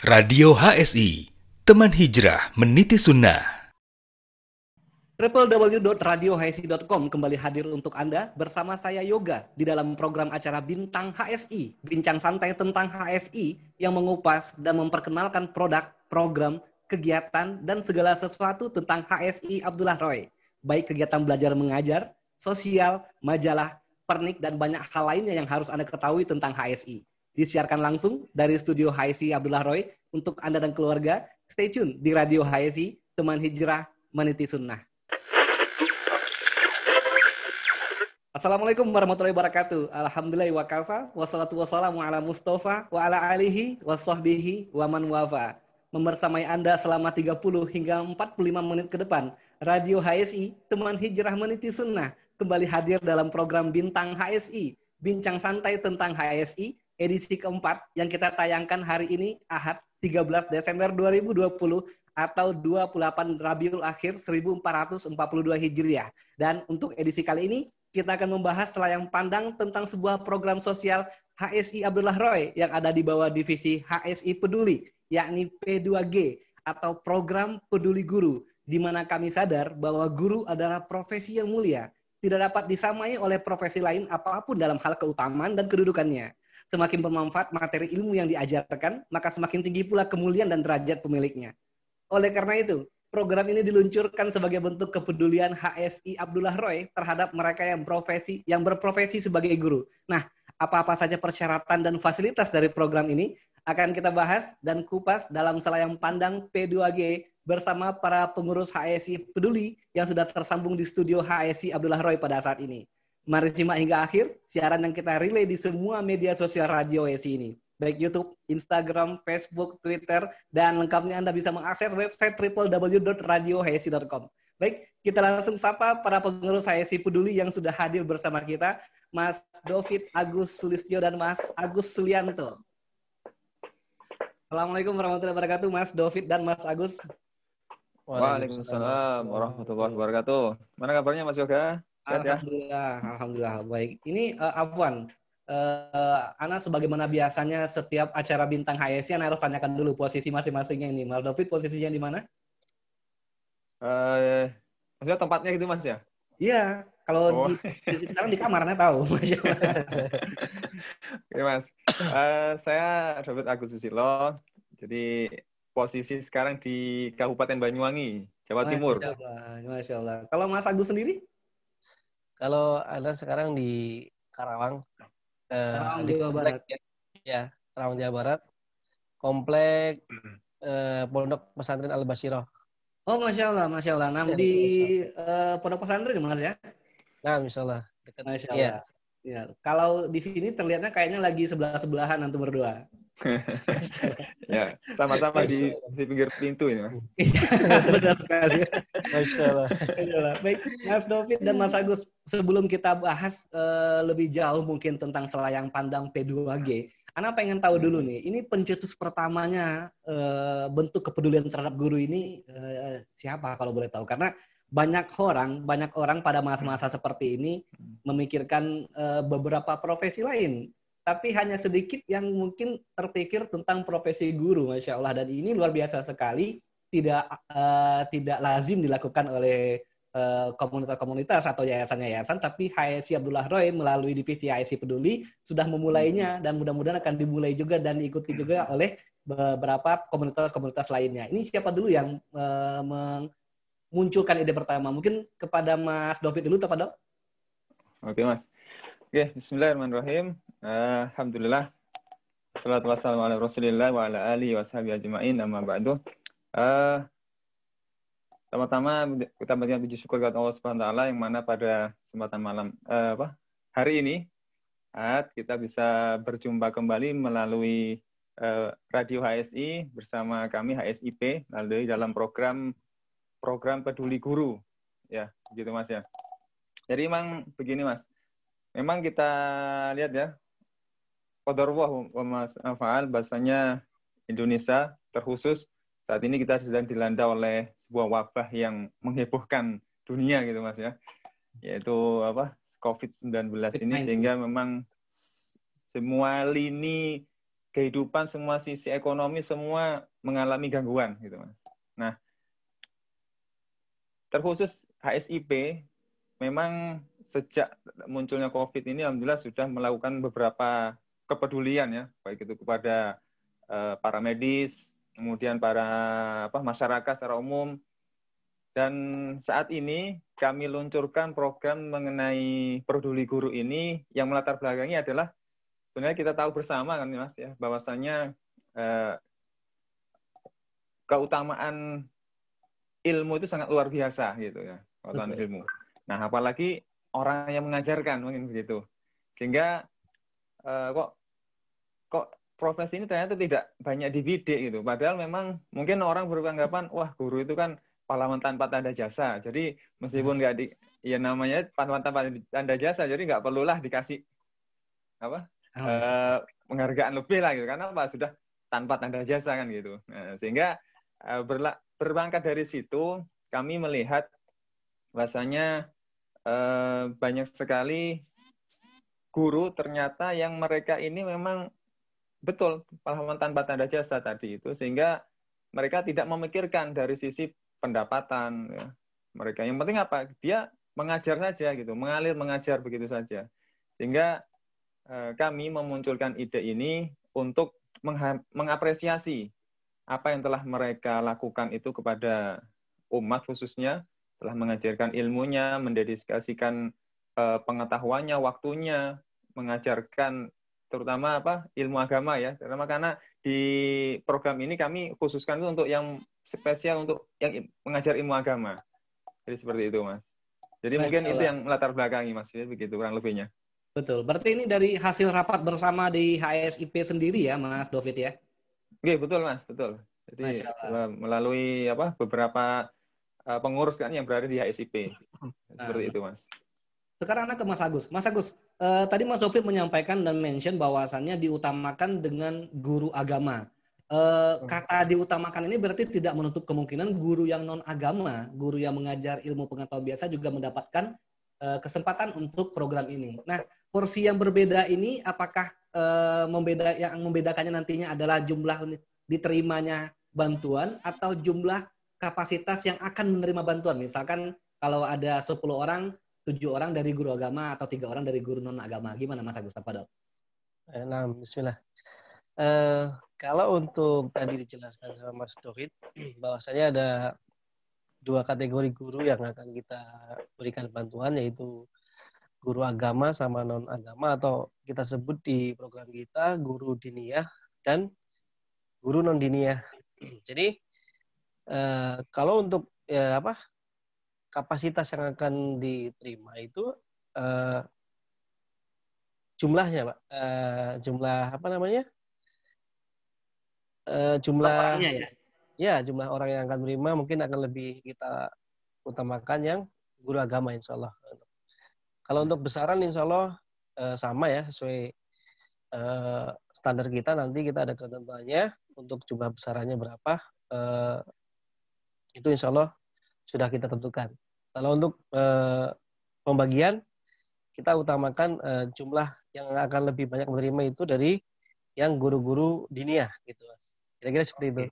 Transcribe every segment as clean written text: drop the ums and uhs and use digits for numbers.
Radio HSI, teman hijrah meniti sunnah. www.radiohsi.com kembali hadir untuk Anda bersama saya Yoga di dalam program acara Bintang HSI, bincang santai tentang HSI yang mengupas dan memperkenalkan produk, program, kegiatan, dan segala sesuatu tentang HSI Abdullah Roy. Baik kegiatan belajar mengajar, sosial, majalah, pernik, dan banyak hal lainnya yang harus Anda ketahui tentang HSI. Disiarkan langsung dari studio HSI Abdullah Roy untuk Anda dan keluarga. Stay tune di Radio HSI, teman hijrah meniti sunnah. Assalamualaikum warahmatullahi wabarakatuh. Alhamdulillah wa kafa, wassalatu wassalamu ala Mustafa wa ala alihi wa sahbihi wa man wafa. Membersamai Anda selama 30 hingga 45 menit ke depan, Radio HSI, teman hijrah meniti sunnah, kembali hadir dalam program Bintang HSI, bincang santai tentang HSI, edisi keempat yang kita tayangkan hari ini, Ahad 13 Desember 2020 atau 28 Rabiul Akhir 1442 Hijriah. Dan untuk edisi kali ini, kita akan membahas selayang pandang tentang sebuah program sosial HSI Abdullah Roy yang ada di bawah divisi HSI Peduli, yakni P2G atau Program Peduli Guru, di mana kami sadar bahwa guru adalah profesi yang mulia, tidak dapat disamai oleh profesi lain apapun dalam hal keutamaan dan kedudukannya. Semakin bermanfaat materi ilmu yang diajarkan, maka semakin tinggi pula kemuliaan dan derajat pemiliknya. Oleh karena itu, program ini diluncurkan sebagai bentuk kepedulian HSI Abdullah Roy terhadap mereka yang berprofesi sebagai guru. Nah, apa-apa saja persyaratan dan fasilitas dari program ini akan kita bahas dan kupas dalam selayang pandang P2G bersama para pengurus HSI Peduli yang sudah tersambung di studio HSI Abdullah Roy pada saat ini. Mari simak hingga akhir siaran yang kita relay di semua media sosial Radio HSI ini. Baik YouTube, Instagram, Facebook, Twitter, dan lengkapnya Anda bisa mengakses website www.radiohsi.com. Baik, kita langsung sapa para pengurus HSI Peduli yang sudah hadir bersama kita, Mas David Agus Sulistyo dan Mas Agus Sulianto. Assalamualaikum warahmatullahi wabarakatuh, Mas David dan Mas Agus. Waalaikumsalam warahmatullahi wabarakatuh. Mana kabarnya Mas Yoga? Alhamdulillah, alhamdulillah baik. Ini Afwan. Ana sebagaimana biasanya setiap acara Bintang HSI, Ana harus tanyakan dulu posisi masing-masingnya ini. Mas David posisinya di mana? Maksudnya tempatnya gitu Mas ya? Iya, kalau sekarang di kamar Ana tahu. Masya Allah. Oke Mas, saya David Agus Susilo. Jadi posisi sekarang di Kabupaten Banyuwangi, Jawa Timur. Masya Allah. Kalau Mas Agus sendiri? Kalau Anda sekarang di Karawang. Karawang, Di Jawa komplek, Barat. ya, Karawang Jawa Barat, komplek Pondok Pesantren Al Basyirah. Oh, Masya Allah, Masya Allah. Nah, di Pondok Pesantren Mas ya? Nah, misalnya dekat. Masya Allah. Ya. Kalau di sini terlihatnya kayaknya lagi sebelah-sebelahan antum berdua. Ya, sama-sama di pinggir pintu ini Mas. Benar sekali. Masya Allah. Baik, Mas David dan Mas Agus, sebelum kita bahas lebih jauh mungkin tentang selayang pandang P2G, Ana pengen tahu dulu nih, ini pencetus pertamanya bentuk kepedulian terhadap guru ini siapa kalau boleh tahu? Karena banyak orang pada masa-masa seperti ini memikirkan beberapa profesi lain, tapi hanya sedikit yang mungkin terpikir tentang profesi guru, Masya Allah. Dan ini luar biasa sekali, tidak lazim dilakukan oleh komunitas-komunitas atau yayasan-yayasan, tapi HSI Abdullah Roy melalui divisi HSI Peduli sudah memulainya, dan mudah-mudahan akan dimulai juga dan diikuti juga oleh beberapa komunitas-komunitas lainnya. Ini siapa dulu yang memunculkan ide pertama? Mungkin kepada Mas David dulu, Pak Dok. Oke Mas. Oke, bismillahirrahmanirrahim. Alhamdulillah. Wassalatu wassalamu ala Rasulillah wa ala alihi wa sahbihi ajma'in, amma ba'du. Pertama kita berikan puji syukur kepada Allah Subhanahu wa taala yang mana pada kesempatan malam hari ini kita bisa berjumpa kembali melalui Radio HSI bersama kami HSIP melalui dalam program Peduli Guru. Ya, begitu Mas ya. Jadi memang begini Mas. Memang kita lihat ya, qadarullah wa ma fa'al, bahasanya Indonesia terkhusus saat ini kita sedang dilanda oleh sebuah wabah yang menghebohkan dunia gitu Mas ya. Yaitu COVID-19 ini, sehingga memang semua lini kehidupan, semua sisi ekonomi, semua mengalami gangguan gitu Mas. Nah, terkhusus HSIP memang sejak munculnya COVID ini alhamdulillah sudah melakukan beberapa kepedulian ya, baik itu kepada para medis, kemudian para masyarakat secara umum. Dan saat ini kami luncurkan program mengenai peduli guru ini yang melatar belakangi adalah sebenarnya kita tahu bersama kan Mas ya, bahwasanya keutamaan ilmu itu sangat luar biasa gitu ya, keutamaan ilmu. Nah, apalagi orang yang mengajarkan mungkin begitu. Sehingga kok profesi ini ternyata tidak banyak dibidik gitu. Padahal memang mungkin orang beranggapan wah guru itu kan pahlawan tanpa tanda jasa. Jadi meskipun nggak ya namanya pahlawan tanpa tanda jasa, jadi nggak perlulah dikasih penghargaan lebih lah gitu. Karena sudah tanpa tanda jasa kan gitu. Nah, sehingga berangkat dari situ kami melihat bahwasanya banyak sekali guru ternyata yang mereka ini memang betul pahlawan tanpa tanda jasa tadi itu, sehingga mereka tidak memikirkan dari sisi pendapatan ya. Mereka yang penting apa? Dia mengajar saja gitu, mengalir mengajar begitu saja. Sehingga kami memunculkan ide ini untuk mengapresiasi apa yang telah mereka lakukan itu kepada umat khususnya, telah mengajarkan ilmunya, mendedikasikan pengetahuannya, waktunya, mengajarkan terutama ilmu agama ya. Karena di program ini kami khususkan itu untuk yang spesial untuk yang mengajar ilmu agama. Jadi seperti itu Mas. Jadi mungkin itu yang melatar belakangi Mas, ya, begitu kurang lebihnya. Betul. Berarti ini dari hasil rapat bersama di HSIP sendiri ya Mas David ya? Oke, betul Mas, betul. Jadi melalui beberapa pengurus kan yang berada di HSIP. Seperti itu Mas. Sekarang ke Mas Agus. Mas Agus, tadi Mas David menyampaikan dan mention bahwasannya diutamakan dengan guru agama. Kata diutamakan ini berarti tidak menutup kemungkinan guru yang non-agama, guru yang mengajar ilmu pengetahuan biasa juga mendapatkan kesempatan untuk program ini. Nah, porsi yang berbeda ini apakah yang membedakannya nantinya adalah jumlah diterimanya bantuan atau jumlah kapasitas yang akan menerima bantuan? Misalkan kalau ada 10 orang, 7 orang dari guru agama atau 3 orang dari guru non-agama. Gimana Mas Agus? Tafadhol. Nah, bismillah. Kalau untuk tadi dijelaskan sama Mas David, bahwasanya ada 2 kategori guru yang akan kita berikan bantuan, yaitu guru agama sama non-agama, atau kita sebut di program kita guru diniyah dan guru non-diniyah. Jadi kalau untuk kapasitas yang akan diterima itu jumlahnya Pak, jumlah jumlah orang yang akan menerima mungkin akan lebih kita utamakan yang guru agama insya Allah. Kalau untuk besaran insya Allah sama ya, sesuai standar kita, nanti kita ada ketentuannya untuk jumlah besarannya berapa, itu insya Allah sudah kita tentukan. Kalau untuk pembagian, kita utamakan jumlah yang akan lebih banyak menerima itu dari yang guru-guru diniyah gitu Mas. Kira-kira seperti itu.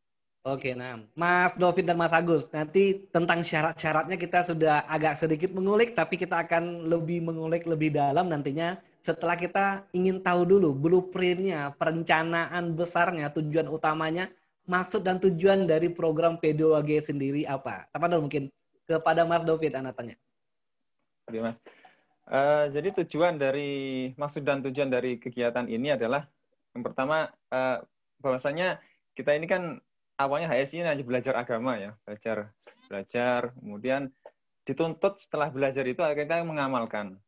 Oke, nah Mas David dan Mas Agus, nanti tentang syarat-syaratnya kita sudah agak sedikit mengulik, tapi kita akan lebih mengulik lebih dalam nantinya setelah kita ingin tahu dulu blueprint-nya, perencanaan besarnya, tujuan utamanya, maksud dan tujuan dari program P2G sendiri apa? Tafadhol mungkin kepada Mas David anak tanya. Oke Mas. Jadi maksud dan tujuan dari kegiatan ini adalah yang pertama bahwasanya kita ini kan awalnya HSI hanya belajar agama ya, belajar, kemudian dituntut setelah belajar itu kita mengamalkan.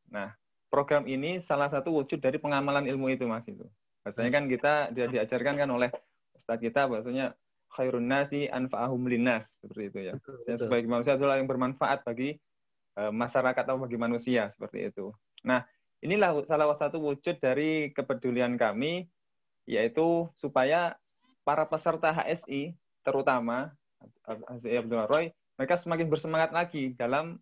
Nah, program ini salah satu wujud dari pengamalan ilmu itu Mas itu. Biasanya kan kita diajarkan kan oleh Ustadz kita bahwasanya khairun nasi anfa'ahum linnas, seperti itu ya. Sebagai manusia adalah yang bermanfaat bagi masyarakat atau bagi manusia, seperti itu. Nah, inilah salah satu wujud dari kepedulian kami, yaitu supaya para peserta HSI, terutama Abdul Roy, mereka semakin bersemangat lagi dalam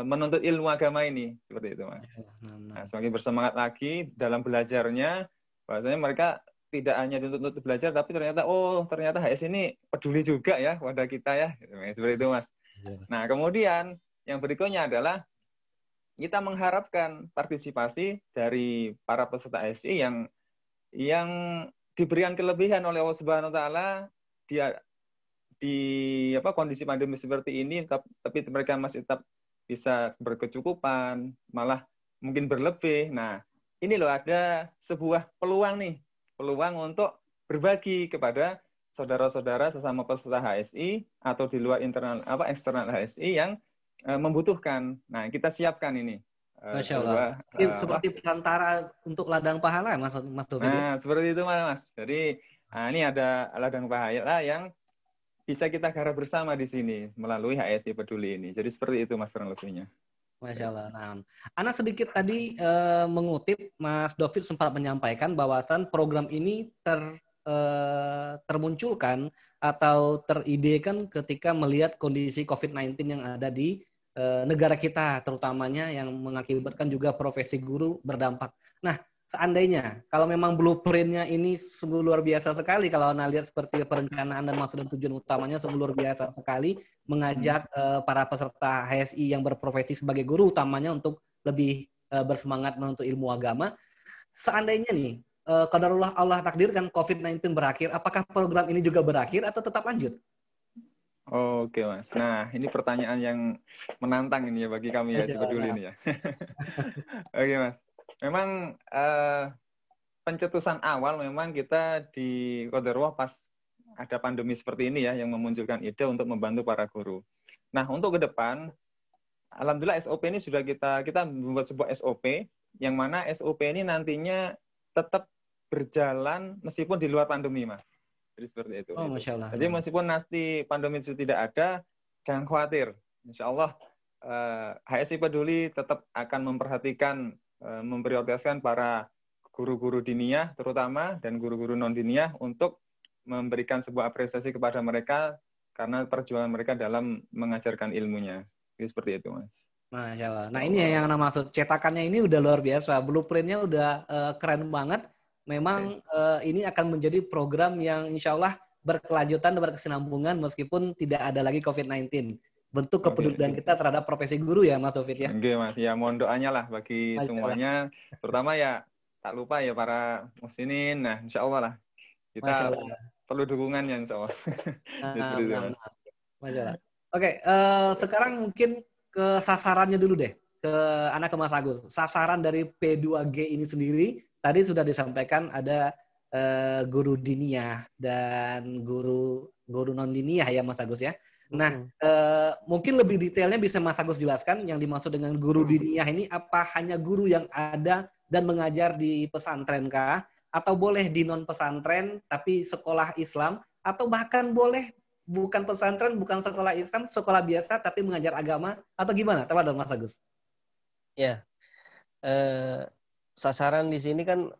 menuntut ilmu agama ini, seperti itu Mas. Nah, semakin bersemangat lagi dalam belajarnya, bahwasanya mereka tidak hanya dituntut belajar, tapi ternyata HS ini peduli juga ya pada kita ya. Seperti itu, Mas. Nah, kemudian yang berikutnya adalah kita mengharapkan partisipasi dari para peserta HSI yang diberikan kelebihan oleh Allah Subhanahu wa taala di kondisi pandemi seperti ini, tapi mereka masih tetap bisa berkecukupan, malah mungkin berlebih. Nah, ini loh ada sebuah peluang untuk berbagi kepada saudara-saudara sesama peserta HSI atau di luar eksternal HSI yang membutuhkan. Nah, kita siapkan ini. Masya Allah. Seperti perantara untuk ladang pahala, Mas Taufik. Nah, seperti itu, Mas. Jadi, ini ada ladang pahala yang bisa kita garap bersama di sini melalui HSI Peduli ini. Jadi seperti itu, Mas, kurang lebihnya. Masya Allah. Nah, Ana sedikit tadi mengutip Mas David sempat menyampaikan bahwasan program ini termunculkan atau teridekan ketika melihat kondisi COVID-19 yang ada di negara kita, terutamanya yang mengakibatkan juga profesi guru berdampak. Nah, seandainya kalau memang blueprint-nya ini sungguh luar biasa sekali, kalau Anda lihat seperti perencanaan dan maksud dan tujuan utamanya sungguh luar biasa sekali, mengajak para peserta HSI yang berprofesi sebagai guru utamanya untuk lebih bersemangat menuntut ilmu agama. Seandainya nih, qadarullah Allah takdirkan COVID-19 berakhir, apakah program ini juga berakhir atau tetap lanjut? Oke, Mas. Nah, ini pertanyaan yang menantang ini ya bagi kami ya, Peduli ini ya. Oke, Mas. Memang pencetusan awal memang kita di Qadarullah pas ada pandemi seperti ini ya yang memunculkan ide untuk membantu para guru. Nah, untuk ke depan, alhamdulillah SOP ini sudah kita membuat sebuah SOP yang mana SOP ini nantinya tetap berjalan meskipun di luar pandemi, Mas. Jadi seperti itu. Oh, Masya Allah. Jadi meskipun nanti pandemi itu tidak ada, jangan khawatir. Insya Allah HSI Peduli tetap akan memperhatikan, memprioritaskan para guru-guru diniyah terutama dan guru-guru non-diniyah untuk memberikan sebuah apresiasi kepada mereka karena perjuangan mereka dalam mengajarkan ilmunya. Jadi seperti itu, Mas. Masya Allah. Nah, ini yang Anda maksud. Cetakannya ini udah luar biasa. Blueprint-nya udah keren banget. Memang ini akan menjadi program yang insya Allah berkelanjutan dan berkesinambungan meskipun tidak ada lagi COVID-19. Bentuk kepedulian kita terhadap profesi guru ya, Mas Taufik ya. Oke, Mas. Ya, mohon doanya lah bagi semuanya. Terutama ya, tak lupa ya para muslimin. Nah, insya Allah lah. Kita perlu dukungannya, insya Allah. Masya Allah. Oke, sekarang mungkin ke sasarannya dulu deh. Ke Mas Agus. Sasaran dari P2G ini sendiri, tadi sudah disampaikan ada guru diniyah dan guru non diniyah ya, Mas Agus ya. Nah, mungkin lebih detailnya bisa Mas Agus jelaskan yang dimaksud dengan guru diniyah ini apa hanya guru yang ada dan mengajar di pesantren kah? Atau boleh di non pesantren tapi sekolah Islam? Atau bahkan boleh bukan pesantren, bukan sekolah Islam, sekolah biasa tapi mengajar agama? Atau gimana? Tafadhol Mas Agus. Ya, sasaran di sini kan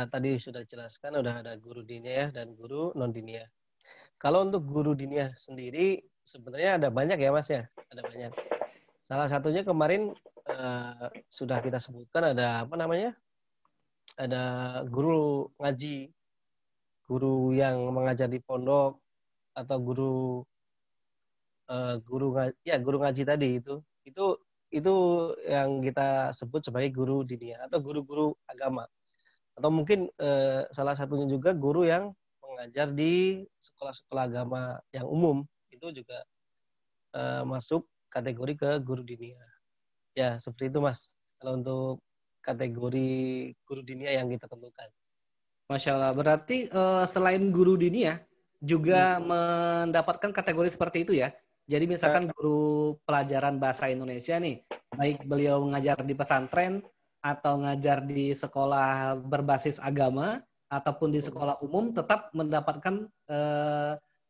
tadi sudah dijelaskan, udah ada guru diniyah dan guru non diniyah. Kalau untuk guru diniyah sendiri sebenarnya ada banyak ya, Mas ya, ada banyak. Salah satunya kemarin sudah kita sebutkan ada apa namanya? Ada guru ngaji, guru yang mengajar di pondok atau guru ngaji tadi itu yang kita sebut sebagai guru diniyah atau guru-guru agama. Atau mungkin salah satunya juga guru yang mengajar di sekolah-sekolah agama yang umum, itu juga masuk kategori ke guru diniyah. Ya, seperti itu, Mas. Kalau untuk kategori guru diniyah yang kita tentukan. Masya Allah. Berarti selain guru diniyah juga mendapatkan kategori seperti itu ya? Jadi misalkan guru pelajaran bahasa Indonesia nih, baik beliau mengajar di pesantren atau ngajar di sekolah berbasis agama ataupun di sekolah umum tetap mendapatkan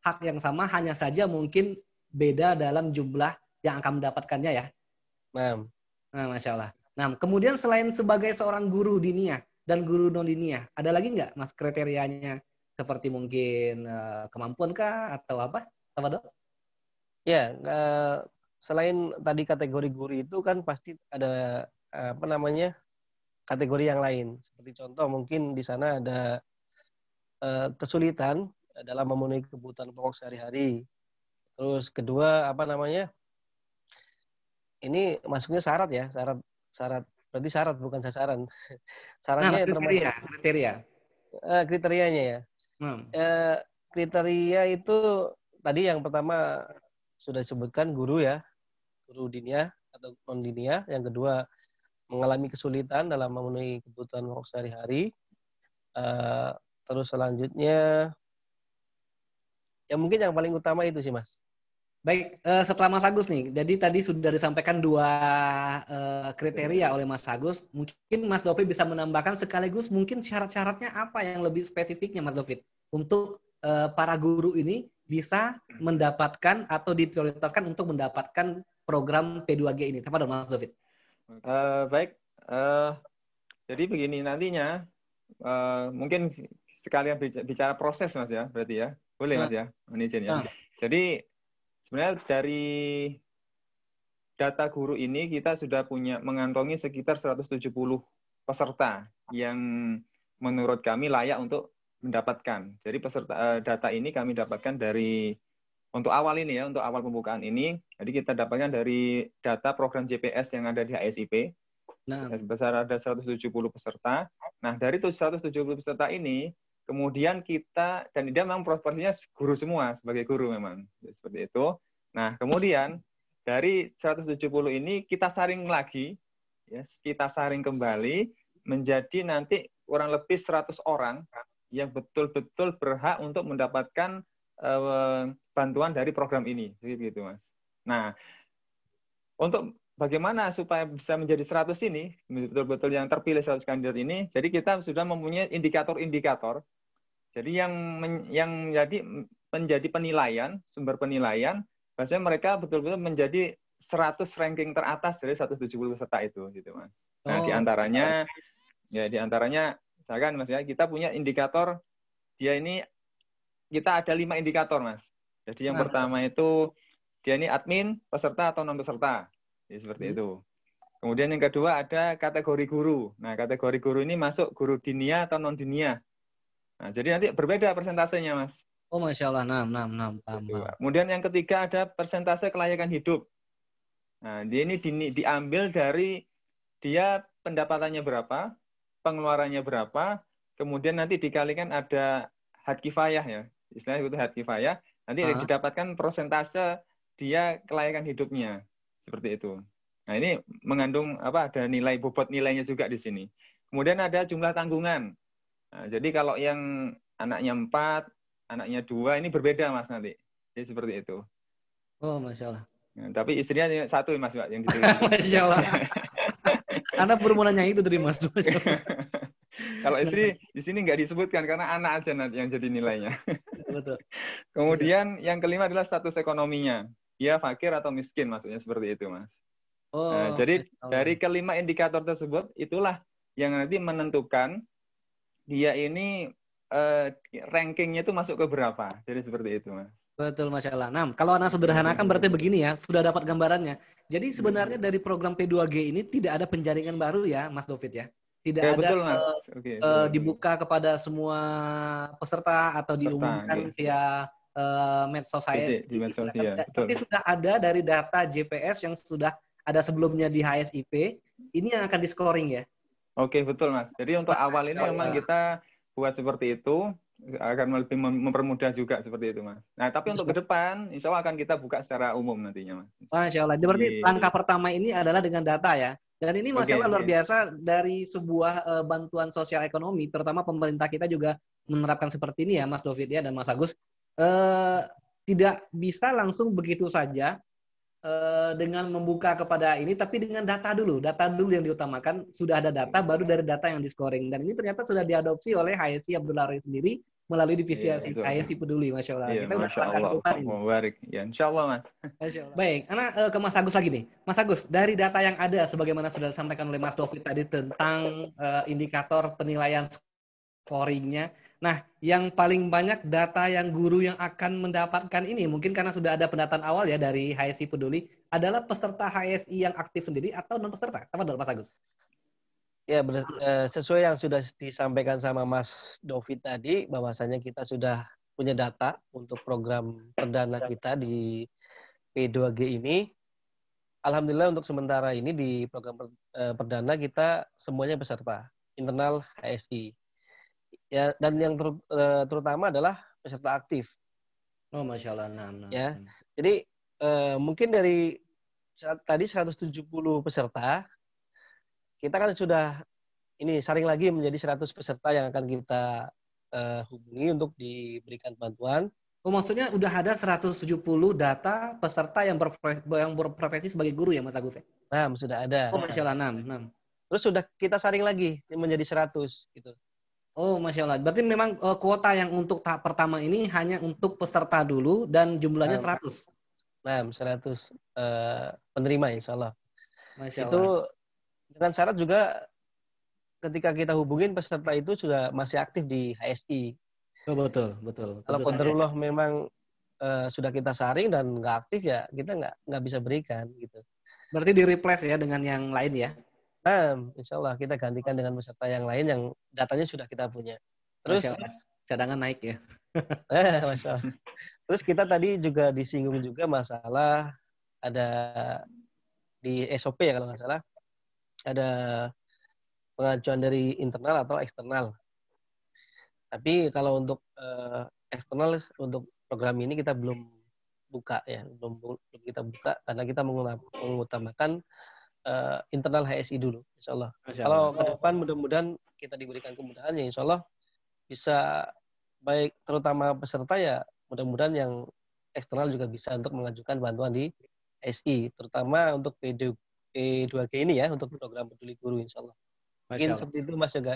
hak yang sama, hanya saja mungkin beda dalam jumlah yang akan mendapatkannya ya. Nah, Masya Allah. Nah, kemudian selain sebagai seorang guru diniyah dan guru non diniyah, ada lagi nggak Mas kriterianya? Seperti mungkin kemampuan kah atau apa? Apa dok? Ya, selain tadi kategori guru itu kan pasti ada kategori yang lain. Seperti contoh mungkin di sana ada kesulitan dalam memenuhi kebutuhan pokok sehari-hari. Terus kedua apa namanya? Ini masuknya syarat ya, syarat berarti syarat bukan sasaran. Nah, Syaratnya termasuk kriteria. kriterianya ya. Hmm. Kriteria itu tadi yang pertama sudah disebutkan guru ya, guru dinia atau non dinia. Yang kedua mengalami kesulitan dalam memenuhi kebutuhan pokok sehari-hari. Terus selanjutnya, ya mungkin yang paling utama itu sih Mas. Baik, setelah Mas Agus nih, jadi tadi sudah disampaikan 2 kriteria oleh Mas Agus. Mungkin Mas David bisa menambahkan sekaligus mungkin syarat-syaratnya apa yang lebih spesifiknya Mas David untuk para guru ini bisa mendapatkan atau diprioritaskan untuk mendapatkan program P2G ini. Tepat dong Mas David? Baik, jadi begini nantinya mungkin sekalian bicara proses Mas ya, berarti ya, boleh Mas ya, izin ya. Jadi sebenarnya dari data guru ini kita sudah mengantongi sekitar 170 peserta yang menurut kami layak untuk mendapatkan. Jadi data ini kami dapatkan dari untuk awal ini ya, untuk awal pembukaan ini. Jadi kita dapatkan dari data program JPS yang ada di HSIP. Sebesar ada 170 peserta. Nah, dari 170 peserta ini kemudian kita, dan dia memang proporsinya guru semua, sebagai guru memang. Seperti itu. Nah, kemudian dari 170 ini kita saring lagi, ya, kita saring kembali menjadi nanti kurang lebih 100 orang yang betul-betul berhak untuk mendapatkan bantuan dari program ini. Jadi gitu, Mas. Nah, untuk bagaimana supaya bisa menjadi 100 ini, betul-betul yang terpilih 100 kandidat ini, jadi kita sudah mempunyai indikator-indikator. Jadi yang menjadi penilaian, sumber penilaian, bahwasanya mereka betul-betul menjadi 100 ranking teratas dari 170 peserta itu, gitu Mas. Nah, diantaranya, misalkan Mas ya, kita punya indikator, kita ada 5 indikator Mas. Jadi yang pertama itu, dia ini admin, peserta atau non-peserta. Jadi seperti itu. Kemudian yang kedua ada kategori guru. Nah, kategori guru ini masuk guru dinia atau non-dinia. Nah, jadi nanti berbeda persentasenya, Mas. Oh, Masya Allah. Paham. Kemudian yang ketiga ada persentase kelayakan hidup. Nah, dia ini diambil dari dia pendapatannya berapa, pengeluarannya berapa, kemudian nanti dikalikan ada had kifayah ya. Istilahnya itu had kifayah. Nanti didapatkan persentase dia kelayakan hidupnya. Seperti itu. Nah, ini mengandung ada nilai bobot nilainya juga di sini. Kemudian ada jumlah tanggungan. Nah, jadi kalau yang anaknya 4, anaknya 2, ini berbeda Mas nanti. Jadi seperti itu. Oh, Masya Allah. Nah, tapi istrinya 1 Mas Pak yang ditulis. Masya Allah. Anak baru mau nanya itu dari Mas. Kalau istri di sini nggak disebutkan karena anak aja nanti yang jadi nilainya. Betul. Kemudian yang kelima adalah status ekonominya. Dia fakir atau miskin, maksudnya seperti itu, Mas. Nah, jadi dari kelima indikator tersebut, itulah yang nanti menentukan dia ini rankingnya itu masuk ke berapa. Jadi seperti itu, Mas. Betul, Masya Allah. Nah, kalau Anda sederhanakan berarti begini ya, sudah dapat gambarannya. Jadi sebenarnya dari program P2G ini tidak ada penjaringan baru ya, Mas David ya? Tidak ada betul, Mas. dibuka kepada semua peserta atau diumumkan via medsos HSIP. Tapi sudah ada dari data JPS yang sudah ada sebelumnya di HSIP, ini yang akan di-scoring ya? Oke, betul Mas. Jadi untuk awal ini memang kita buat seperti itu, akan lebih mempermudah juga seperti itu Mas. Nah, tapi untuk ke depan, insya Allah akan kita buka secara umum nantinya Mas. Masya Allah. Berarti langkah pertama ini adalah dengan data ya? Dan ini Masya Allah luar biasa dari sebuah bantuan sosial ekonomi, terutama pemerintah kita juga menerapkan seperti ini ya Mas David ya dan Mas Agus. Tidak bisa langsung begitu saja dengan membuka kepada ini, tapi dengan data dulu yang diutamakan. Sudah ada data, baru dari data yang di-scoring. Dan ini ternyata sudah diadopsi oleh HSI Abdul Haris sendiri melalui divisi HSI Peduli, Masya Allah. Kita Masya Allah. Ya, Insya Allah Mas. Masya Allah. Baik, Anak ke Mas Agus lagi nih. Mas Agus, dari data yang ada, sebagaimana sudah disampaikan oleh Mas David tadi tentang indikator penilaian scoringnya. Nah, yang paling banyak data yang guru yang akan mendapatkan ini, mungkin karena sudah ada pendataan awal ya dari HSI Peduli, adalah peserta HSI yang aktif sendiri atau non-peserta? Apa dulu Mas Agus? Ya, sesuai yang sudah disampaikan sama Mas Dovid tadi, bahwasanya kita sudah punya data untuk program perdana kita di P2G ini. Alhamdulillah untuk sementara ini di program perdana kita semuanya peserta internal HSI. Ya, dan yang terutama adalah peserta aktif. Oh, Masya Allah. Nah. Ya, jadi mungkin dari tadi 170 peserta, kita kan sudah ini saring lagi menjadi 100 peserta yang akan kita hubungi untuk diberikan bantuan. Oh, maksudnya udah ada 170 data peserta yang berprofesi sebagai guru ya, Mas Agus? Nah, sudah ada. Oh, Masya Allah, 6. Terus sudah kita saring lagi menjadi 100 gitu. Oh, Masya Allah. Berarti memang kuota yang untuk tahap pertama ini hanya untuk peserta dulu dan jumlahnya 100. Nah, 100 penerima insya Allah. Masya Allah. Itu dengan syarat juga ketika kita hubungin peserta itu sudah masih aktif di HSI. Oh, betul. Kalau qadarullah memang sudah kita saring dan nggak aktif ya kita nggak bisa berikan gitu. Berarti di replace ya dengan yang lain ya? Nah, insya Allah kita gantikan dengan peserta yang lain yang datanya sudah kita punya. Terus cadangan naik ya? Masya Allah. Terus kita tadi juga disinggung juga masalah ada di SOP ya kalau nggak salah ada pengajuan dari internal atau eksternal. Tapi kalau untuk eksternal untuk program ini kita belum buka ya, belum kita buka karena kita mengutamakan internal HSI dulu, insya Allah. Kalau ke depan mudah-mudahan kita diberikan kemudahan ya, insya Allah bisa baik terutama peserta ya, mudah-mudahan yang eksternal juga bisa untuk mengajukan bantuan di HSI, terutama untuk P2G ini ya, untuk program peduli guru, insya Allah. Mungkin seperti itu Mas Yoga.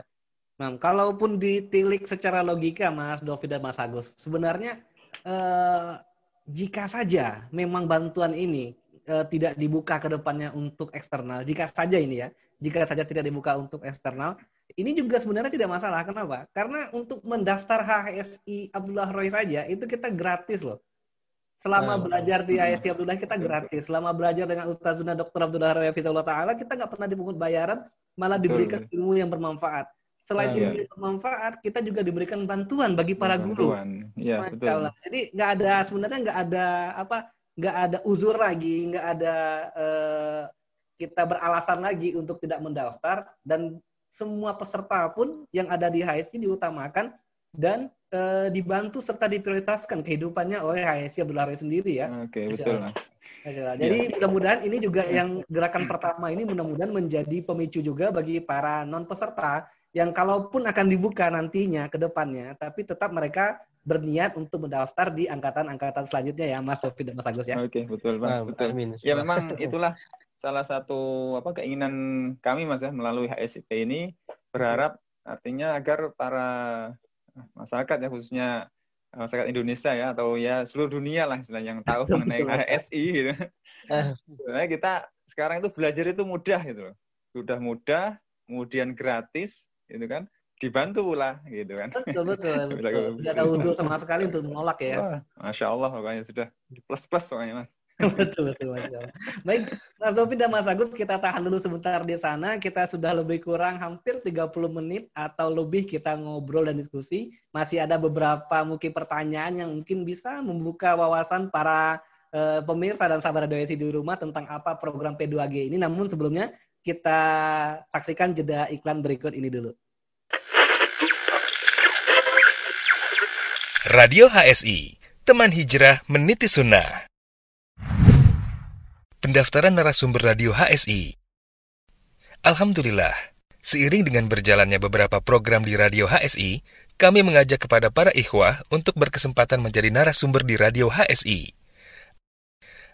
Nah, kalaupun ditilik secara logika Mas Dovid dan Mas Agus, sebenarnya jika saja memang bantuan ini tidak dibuka ke depannya untuk eksternal, jika saja tidak dibuka untuk eksternal, ini juga sebenarnya tidak masalah. Kenapa? Karena untuk mendaftar HSI Abdullah Roy saja itu kita gratis loh. Selama belajar di HSI Abdullah kita gratis. Selama belajar dengan Ustazuna Dr. Abdullah Roy Hafizahullah Ta'ala kita nggak pernah dipungut bayaran, malah diberikan ilmu yang bermanfaat. Selain ilmu yang bermanfaat, kita juga diberikan bantuan bagi para guru. Ya, betul. Jadi nggak ada uzur lagi, nggak ada kita beralasan lagi untuk tidak mendaftar, dan semua peserta pun yang ada di HSI diutamakan dan dibantu serta diprioritaskan kehidupannya oleh HSI Abdullah Roy sendiri ya. Oke, betul. Jadi mudah-mudahan ini juga yang gerakan pertama ini mudah-mudahan menjadi pemicu juga bagi para non peserta yang kalaupun akan dibuka nantinya ke depannya, tapi tetap mereka berniat untuk mendaftar di angkatan-angkatan selanjutnya ya, Mas Dovid dan Mas Agus ya. Oke, betul Mas. Betul. Amin. Ya memang itulah salah satu keinginan kami Mas ya melalui HSIP ini, berharap artinya agar para masyarakat ya, khususnya masyarakat Indonesia ya, atau ya seluruh dunia lah istilahnya yang tahu mengenai HSI gitu. Sebenarnya kita sekarang itu belajar itu mudah gitu loh. Sudah mudah, kemudian gratis gitu kan, dibantu pula gitu kan. Betul. Tidak ada uzur sama sekali untuk menolak ya. Wah, Masya Allah pokoknya sudah plus pokoknya Mas. betul Masya Allah. Baik, Mas Dovid dan Mas Agus, kita tahan dulu sebentar di sana. Kita sudah lebih kurang hampir 30 menit atau lebih kita ngobrol dan diskusi. Masih ada beberapa mungkin pertanyaan yang mungkin bisa membuka wawasan para pemirsa dan sahabat Radio HSI di rumah tentang apa program P2G ini. Namun sebelumnya kita saksikan jeda iklan berikut ini dulu. Radio HSI, teman hijrah meniti sunnah. Pendaftaran narasumber Radio HSI. Alhamdulillah, seiring dengan berjalannya beberapa program di Radio HSI, kami mengajak kepada para ikhwah untuk berkesempatan menjadi narasumber di Radio HSI.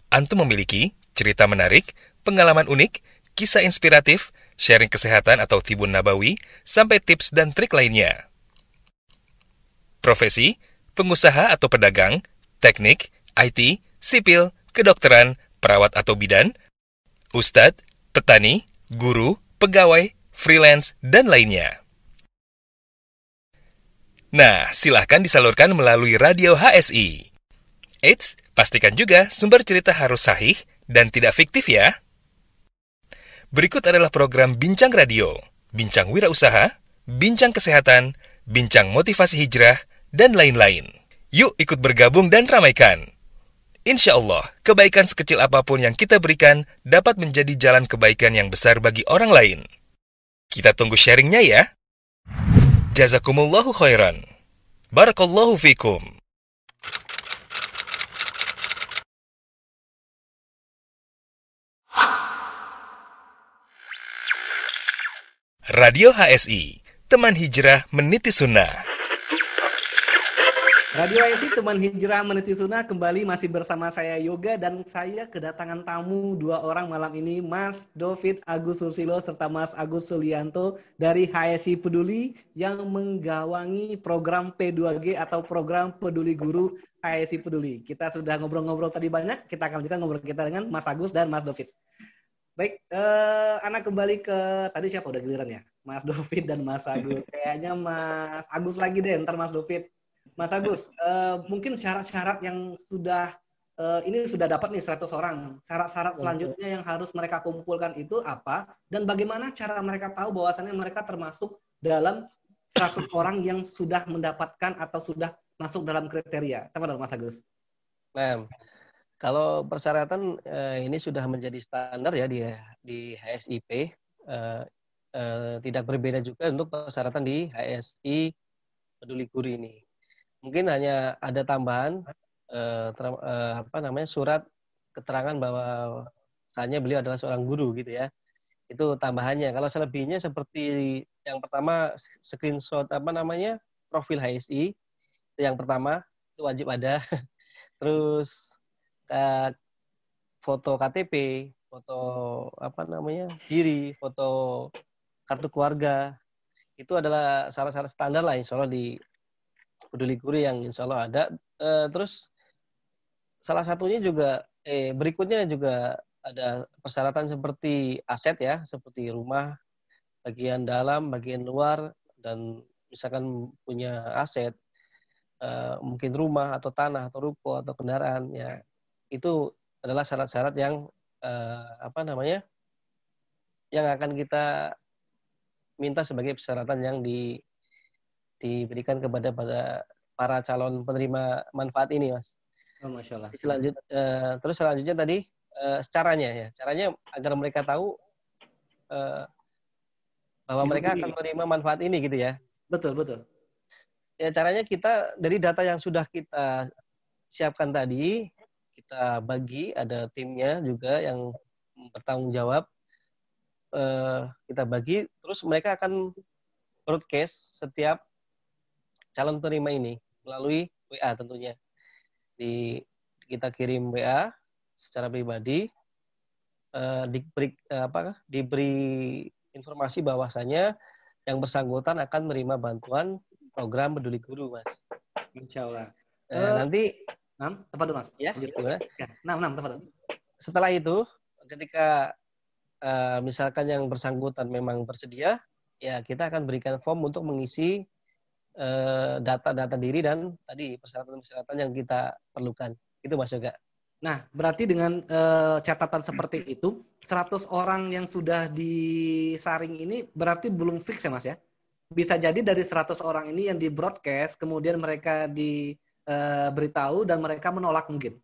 Antum memiliki cerita menarik, pengalaman unik, kisah inspiratif, sharing kesehatan atau tibun nabawi, sampai tips dan trik lainnya. Profesi, pengusaha atau pedagang, teknik, IT, sipil, kedokteran, perawat atau bidan, ustadz, petani, guru, pegawai, freelance, dan lainnya. Nah, silahkan disalurkan melalui Radio HSI. Eits, pastikan juga sumber cerita harus sahih dan tidak fiktif ya. Berikut adalah program Bincang Radio. bincang wirausaha, bincang kesehatan, bincang motivasi hijrah, dan lain-lain. Yuk ikut bergabung dan ramaikan. Insya Allah, kebaikan sekecil apapun yang kita berikan dapat menjadi jalan kebaikan yang besar bagi orang lain. Kita tunggu sharingnya ya. Jazakumullahu khairan. Barakallahu fikum. Radio HSI, teman hijrah meniti sunnah. Radio HSI Teman Hijrah Meniti Sunnah kembali masih bersama saya Yoga dan saya kedatangan tamu 2 orang malam ini, Mas David Agus Susilo serta Mas Agus Sulianto dari HSI Peduli yang menggawangi program P2G atau program Peduli Guru HSI Peduli. Kita sudah ngobrol-ngobrol tadi banyak, kita akan lanjutkan ngobrol kita dengan Mas Agus dan Mas David. Baik, anak kembali ke tadi siapa udah giliran ya? Mas David dan Mas Agus. Kayaknya Mas Agus lagi deh, ntar Mas David. Mas Agus, mungkin syarat-syarat yang sudah ini sudah dapat nih 100 orang. Syarat-syarat selanjutnya yang harus mereka kumpulkan itu apa? Dan bagaimana cara mereka tahu bahwasannya mereka termasuk dalam 100 orang yang sudah mendapatkan atau sudah masuk dalam kriteria? Apa dong Mas Agus? Nah, kalau persyaratan ini sudah menjadi standar ya di HSIP. Tidak berbeda juga untuk persyaratan di HSI Peduli Guru ini. Mungkin hanya ada tambahan surat keterangan bahwa misalnya beliau adalah seorang guru gitu ya. Itu tambahannya. Kalau selebihnya seperti yang pertama screenshot profil HSI itu yang pertama itu wajib ada. Terus foto KTP, foto diri, foto kartu keluarga itu adalah syarat-syarat standar lah insya Allah di Peduli Guru yang insya Allah ada. Terus salah satunya juga berikutnya juga ada persyaratan seperti aset ya, seperti rumah, bagian dalam, bagian luar, dan misalkan punya aset, mungkin rumah atau tanah atau ruko atau kendaraan ya, itu adalah syarat-syarat yang yang akan kita minta sebagai persyaratan yang diberikan kepada para calon penerima manfaat ini, Mas. Oh, Masya Allah. Terus selanjutnya tadi caranya agar mereka tahu bahwa mereka akan menerima manfaat ini gitu ya. Betul. Ya caranya kita dari data yang sudah kita siapkan tadi, kita bagi, ada timnya juga yang bertanggung jawab. Kita bagi, terus mereka akan broadcast setiap calon penerima ini melalui WA tentunya. Kita kirim WA secara pribadi, diberi informasi bahwasanya yang bersangkutan akan menerima bantuan program Peduli Guru, Mas. Insya Allah. Nanti, tepat dulu, Mas. Ya, gimana? Ya, tepat. Setelah itu, ketika misalkan yang bersangkutan memang bersedia, ya kita akan berikan form untuk mengisi data-data diri dan tadi persyaratan-persyaratan yang kita perlukan. Itu Mas Yoga. Nah, berarti dengan catatan seperti itu, 100 orang yang sudah disaring ini berarti belum fix ya Mas ya? Bisa jadi dari 100 orang ini yang di broadcast, kemudian mereka diberitahu dan mereka menolak mungkin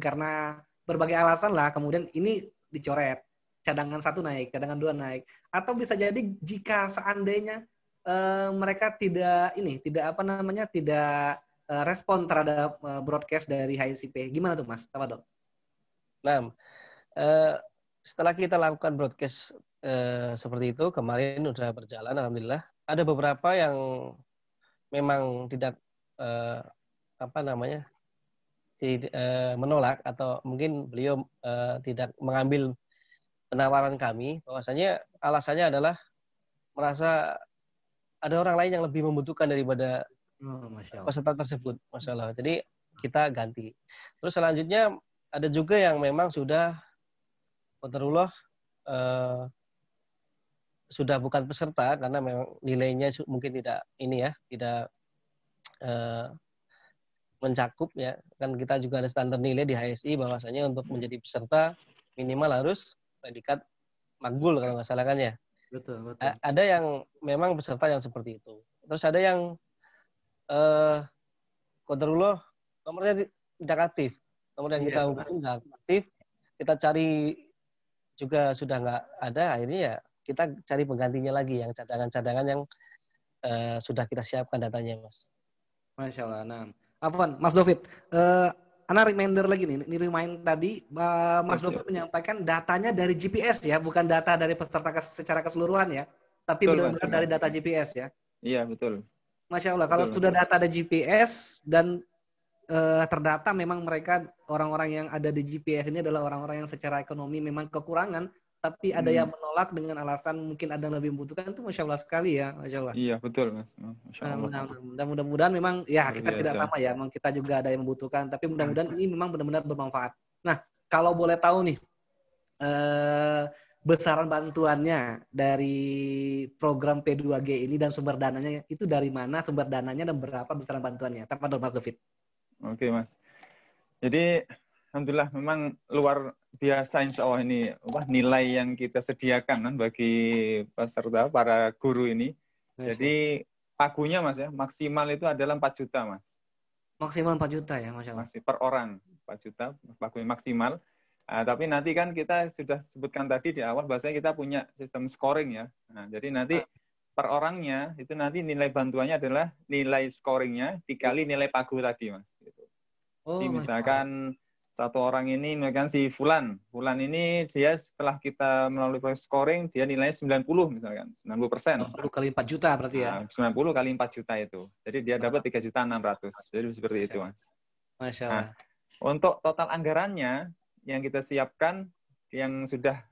karena berbagai alasan lah, kemudian ini dicoret. Cadangan 1 naik, cadangan 2 naik. Atau bisa jadi jika seandainya mereka tidak respon terhadap broadcast dari HSIP. Gimana tuh Mas? Tafadhol. Nah, setelah kita lakukan broadcast seperti itu, kemarin sudah berjalan, alhamdulillah. Ada beberapa yang memang tidak menolak atau mungkin beliau tidak mengambil penawaran kami, bahwasanya alasannya adalah merasa ada orang lain yang lebih membutuhkan daripada peserta tersebut, Masya Allah. Jadi kita ganti. Terus selanjutnya ada juga yang memang sudah qadarullah sudah bukan peserta karena memang nilainya mungkin tidak mencakup ya. Kan kita juga ada standar nilai di HSI bahwasanya untuk menjadi peserta minimal harus predikat makbul kalau nggak salah kan ya. Betul, betul. Ada yang memang peserta yang seperti itu. Terus ada yang qadarullah nomornya tidak aktif. Nomor yang kita Iya. hubungi tidak aktif. Kita cari juga sudah nggak ada. Akhirnya ya kita cari penggantinya lagi yang cadangan-cadangan yang sudah kita siapkan datanya, Mas. Masya Allah. Nah, Afwan, Mas David, Ana reminder lagi nih. Ini remind tadi Mas David menyampaikan datanya dari GPS ya, bukan data dari peserta secara keseluruhan ya, tapi Betul, benar-benar Mas. dari data GPS ya. Iya, betul. Masya Allah. Betul, Kalau Mas. sudah data ada GPS dan terdata memang mereka orang-orang yang ada di GPS ini adalah orang-orang yang secara ekonomi memang kekurangan, tapi ada yang menolak dengan alasan mungkin ada yang lebih membutuhkan, itu Masya Allah sekali ya, Masya Allah. Iya, betul, Mas. Masya Allah. Nah, mudah-mudahan memang ya Luar kita tidak biasa. sama ya, memang kita juga ada yang membutuhkan, tapi mudah-mudahan ini memang benar-benar bermanfaat. Nah, kalau boleh tahu nih, besaran bantuannya dari program P2G ini dan sumber dananya itu dari mana, sumber dananya dan berapa besaran bantuannya? Tafadhol Mas David. Oke, Mas. Jadi, alhamdulillah memang luar biasa insya Allah ini nilai yang kita sediakan kan bagi peserta, para guru ini. Jadi, pagunya Mas ya, maksimal itu adalah 4 juta, Mas. Maksimal 4 juta ya, Masya Allah. Masih per orang, 4 juta, pagunya maksimal. Tapi nanti kan kita sudah sebutkan tadi di awal, bahwasanya kita punya sistem scoring ya. Nah, jadi nanti per orangnya, itu nanti nilai bantuannya adalah nilai scoringnya dikali nilai pagu tadi, Mas. Gitu. Jadi misalkan satu orang ini, misalkan si Fulan ini dia setelah kita melalui proses scoring, dia nilainya 90 misalkan, 90%. 90 kali 4 juta berarti ya? 90 kali 4 juta itu. Jadi dia dapat 3.600.000. Jadi seperti itu, Mas. Masya Allah. Untuk total anggarannya yang kita siapkan, yang sudah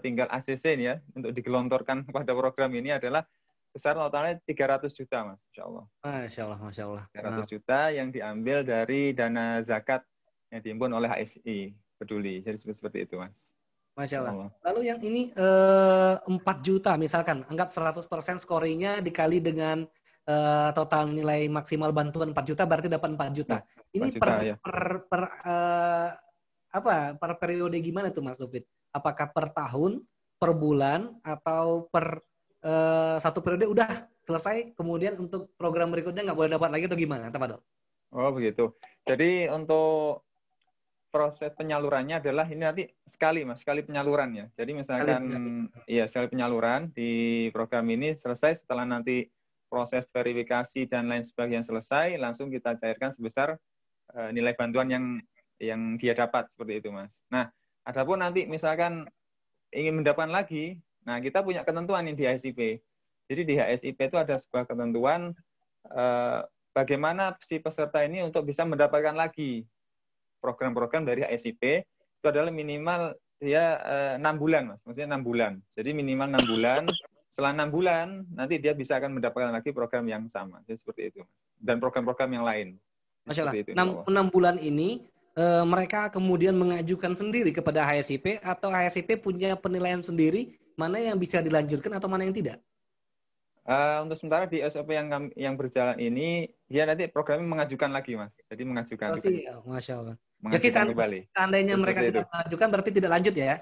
tinggal ACC ini ya, untuk digelontorkan pada program ini adalah besar totalnya 300 juta, Mas. Insya Allah. Masya Allah, Masya Allah. 300 juta yang diambil dari dana zakat yang dihimpun oleh HSI Peduli. Jadi seperti itu, Mas. Masya Allah. Lalu yang ini 4 juta misalkan, anggap 100% scoringnya dikali dengan total nilai maksimal bantuan 4 juta, berarti dapat 4 juta. Ini 4 juta, per periode gimana tuh Mas David? Apakah per tahun, per bulan, atau per satu periode udah selesai, kemudian untuk program berikutnya nggak boleh dapat lagi atau gimana? Tafadhol. Oh begitu. Jadi untuk proses penyalurannya adalah ini nanti sekali penyalurannya. Jadi misalkan sekali penyaluran di program ini selesai, setelah nanti proses verifikasi dan lain sebagainya selesai, langsung kita cairkan sebesar nilai bantuan yang dia dapat, seperti itu, Mas. Nah, adapun nanti misalkan ingin mendapatkan lagi, nah kita punya ketentuan ini di HSIP. Jadi di HSIP itu ada sebuah ketentuan bagaimana si peserta ini untuk bisa mendapatkan lagi program-program dari HSIP. Itu adalah minimal dia 6 bulan, Mas. Maksudnya 6 bulan. Jadi minimal 6 bulan. Setelah 6 bulan, nanti dia bisa akan mendapatkan lagi program yang sama. Jadi seperti itu. Dan program-program yang lain. Masya Allah. 6 bulan ini mereka kemudian mengajukan sendiri kepada HSIP atau HSIP punya penilaian sendiri mana yang bisa dilanjutkan atau mana yang tidak? Untuk sementara di SOP yang berjalan ini, dia nanti programnya mengajukan lagi, Mas. Jadi mengajukan. Berarti, Masya Allah. Jadi terus seandainya mereka tidak mengajukan, berarti tidak lanjut ya?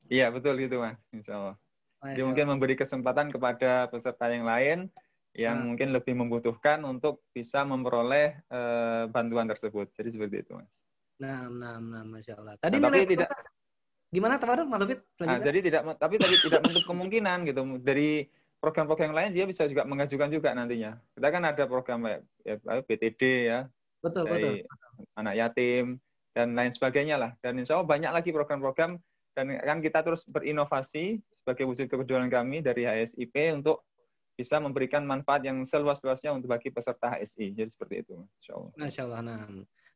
Iya, betul gitu, Mas. Insya Allah. Dia mungkin memberi kesempatan kepada peserta yang lain yang mungkin lebih membutuhkan untuk bisa memperoleh bantuan tersebut. Jadi seperti itu, Mas. Nah, Masya Allah. Tadi tapi tidak. Gimana, Tafadhol, Mas David? Jadi tidak menutup kemungkinan gitu dari program-program yang lain dia bisa juga mengajukan juga nantinya. Kita kan ada program BTD ya, betul. Anak yatim dan lain sebagainya lah. Dan insya Allah banyak lagi program-program, dan kan kita terus berinovasi sebagai wujud kepedulian kami dari HSIP untuk bisa memberikan manfaat yang seluas-luasnya untuk bagi peserta HSI. Jadi seperti itu, insya Allah. Masya Allah. Nah.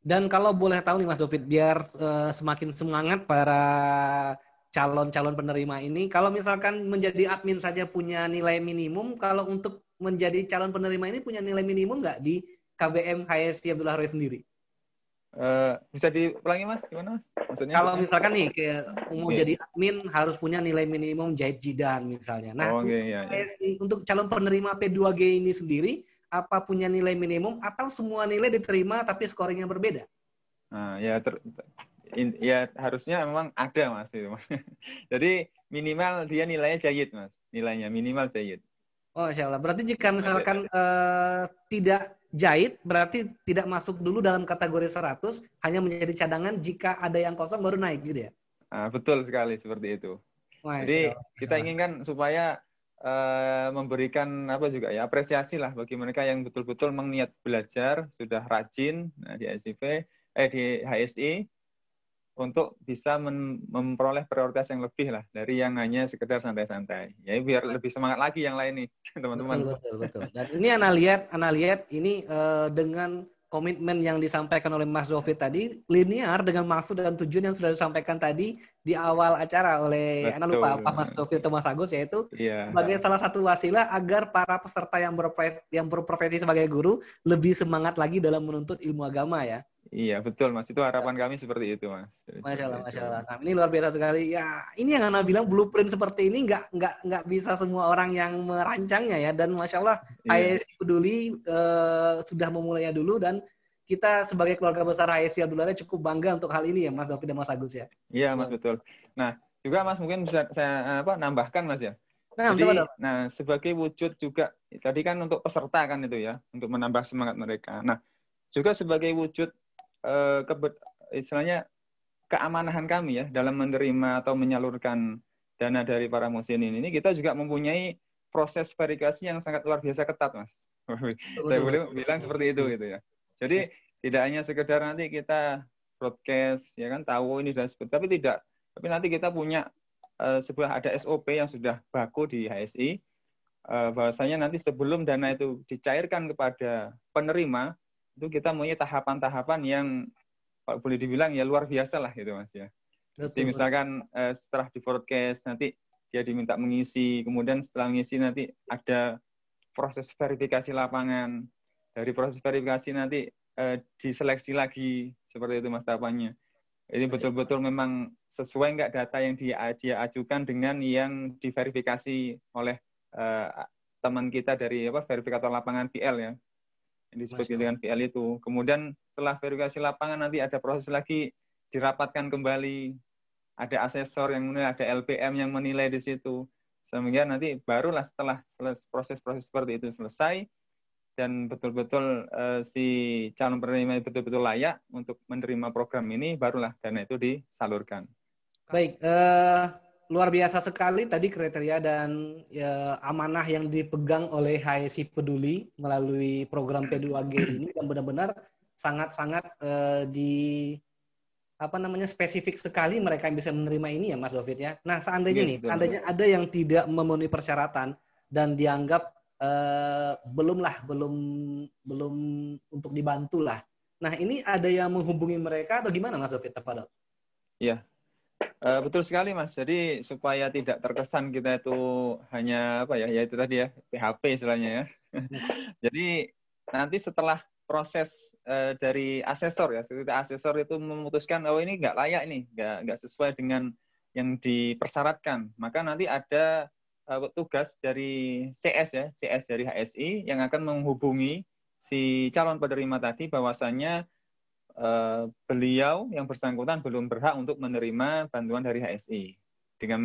Dan kalau boleh tahu nih Mas David, biar semakin semangat para calon-calon penerima ini, kalau misalkan menjadi admin saja punya nilai minimum, kalau untuk menjadi calon penerima ini punya nilai minimum nggak di KBM HSI Abdullah Roy sendiri? Bisa diulangi, Mas? Gimana, Mas? Maksudnya kalau misalkan nih mau jadi admin harus punya nilai minimum jahit jidan misalnya. Nah, untuk calon penerima P2G ini sendiri, apa punya nilai minimum atau semua nilai diterima tapi scoringnya berbeda? Nah, Ya harusnya memang ada Mas itu. Jadi minimal dia nilainya jayid Mas, nilainya minimal jayid. Oh, Masya Allah. Berarti jika misalkan tidak jahit, berarti tidak masuk dulu dalam kategori 100, hanya menjadi cadangan jika ada yang kosong baru naik gitu ya? Betul sekali seperti itu. Masya Jadi Allah. kita inginkan supaya memberikan apa juga ya apresiasi lah bagi mereka yang betul-betul mengniat belajar, sudah rajin di HSI untuk bisa memperoleh prioritas yang lebih lah dari yang hanya sekedar santai-santai. Ya biar lebih semangat lagi yang lain nih, teman-teman. Betul. Dan ini Ana lihat ini dengan komitmen yang disampaikan oleh Mas Dovit tadi linear dengan maksud dan tujuan yang sudah disampaikan tadi di awal acara oleh Ana lupa apa Mas Dovit atau Mas Agus, yaitu sebagai salah satu wasilah agar para peserta yang berprofesi sebagai guru lebih semangat lagi dalam menuntut ilmu agama ya. Iya betul Mas, itu harapan kami seperti itu Mas. Masya Allah. Nah, ini luar biasa sekali. Ya, ini yang Ana bilang blueprint seperti ini nggak bisa semua orang yang merancangnya ya. Dan Masya Allah, HSI Peduli sudah memulainya dulu dan kita sebagai keluarga besar HSI Abdul Lare cukup bangga untuk hal ini ya Mas Dovi dan Mas Agus ya. Iya Mas betul. Nah juga Mas mungkin bisa saya nambahkan Mas ya. Nah, jadi betul. Sebagai wujud juga tadi kan untuk peserta kan itu ya untuk menambah semangat mereka. Nah juga sebagai wujud istilahnya keamanahan kami ya dalam menerima atau menyalurkan dana dari para muhsinin ini, kita juga mempunyai proses verifikasi yang sangat luar biasa ketat Mas. Saya boleh bilang seperti itu gitu ya. Jadi tidak hanya sekedar nanti kita broadcast ya kan tahu ini dan sebagainya, tapi tidak. Tapi nanti kita punya sebuah ada SOP yang sudah baku di HSI bahwasanya nanti sebelum dana itu dicairkan kepada penerima itu kita punya tahapan-tahapan yang boleh dibilang ya luar biasa lah gitu Mas ya. Jadi misalkan setelah di broadcast nanti dia diminta mengisi, kemudian setelah mengisi nanti ada proses verifikasi lapangan. Dari proses verifikasi nanti diseleksi lagi seperti itu Mas tahapannya. Ini betul-betul memang sesuai nggak data yang dia ajukan dengan yang diverifikasi oleh teman kita dari verifikator lapangan PL ya. Yang disebut dengan PL itu. Kemudian setelah verifikasi lapangan nanti ada proses lagi dirapatkan kembali, ada asesor yang menilai, ada LPM yang menilai di situ. Sehingga nanti barulah setelah proses-proses seperti itu selesai dan betul-betul si calon penerima betul-betul layak untuk menerima program ini, barulah dana itu disalurkan. Baik, luar biasa sekali tadi kriteria dan amanah yang dipegang oleh HSI Peduli melalui program P2G ini dan benar-benar sangat-sangat spesifik sekali mereka yang bisa menerima ini ya Mas Dovit ya. Nah, seandainya ada yang tidak memenuhi persyaratan dan dianggap belum untuk dibantu lah. Nah, ini ada yang menghubungi mereka atau gimana Mas Dovit? Tafadhol. Iya. Betul sekali Mas. Jadi supaya tidak terkesan kita itu hanya ya itu tadi ya PHP istilahnya ya. Jadi nanti setelah proses dari asesor ya, asesor itu memutuskan ini nggak layak nih, nggak sesuai dengan yang dipersyaratkan, maka nanti ada tugas dari CS dari HSI yang akan menghubungi si calon penerima tadi bahwasannya beliau yang bersangkutan belum berhak untuk menerima bantuan dari HSI dengan